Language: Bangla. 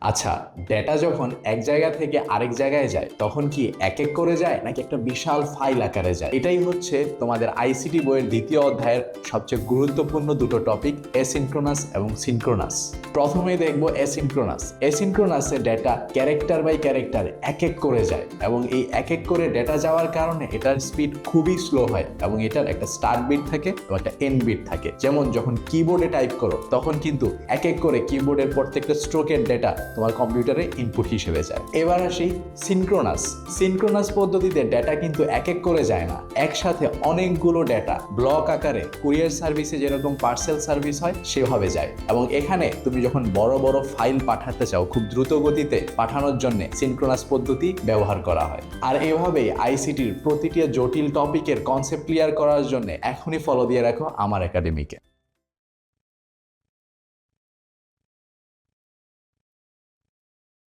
আচ্ছা, ডেটা যখন এক জায়গা থেকে আরেক জায়গায় যায় তখন কি এক এক করে যায় নাকি একটা বিশাল ফাইল আকারে যায়? এটাই হচ্ছে তোমাদের আইসিটি বইয়ের দ্বিতীয় অধ্যায়ের সবচেয়ে গুরুত্বপূর্ণ দুটো টপিক, এসিনক্রোনাস এবং সিনক্রোনাস। প্রথমেই দেখবো এসিনক্রোনাস। এসিনক্রোনাসে ডেটা ক্যারেক্টার বাই ক্যারেক্টার এক এক করে যায় এবং এই এক এক করে ডেটা যাওয়ার কারণে এটার স্পিড খুবই স্লো হয় এবং এটার একটা স্টার্ট বিট থাকে এবং একটা এন্ড বিট থাকে। যেমন যখন কিবোর্ডে টাইপ করো তখন কিন্তু এক এক করে কিবোর্ডের প্রত্যেকটা স্ট্রোকের ডেটা তোমার কম্পিউটারে ইনপুট হিসেবে যায়। এবার আসি সিনক্রোনাস। সিনক্রোনাস পদ্ধতিতে ডেটা কিন্তু এক এক করে যায় না, একসাথে অনেকগুলো ডেটা ব্লক আকারে কুরিয়ার সার্ভিসে যেরকম পার্সেল সার্ভিস হয় সেভাবে যায় এবং এখানে তুমি যখন বড় বড় ফাইল পাঠাতে চাও খুব দ্রুত গতিতে পাঠানোর জন্য সিনক্রোনাস পদ্ধতি ব্যবহার করা হয়। আর এভাবেই আইসিটির প্রতিটি জটিল টপিকের কনসেপ্ট ক্লিয়ার করার জন্য এখনই ফলো দিয়ে রাখো আমার একাডেমিকে।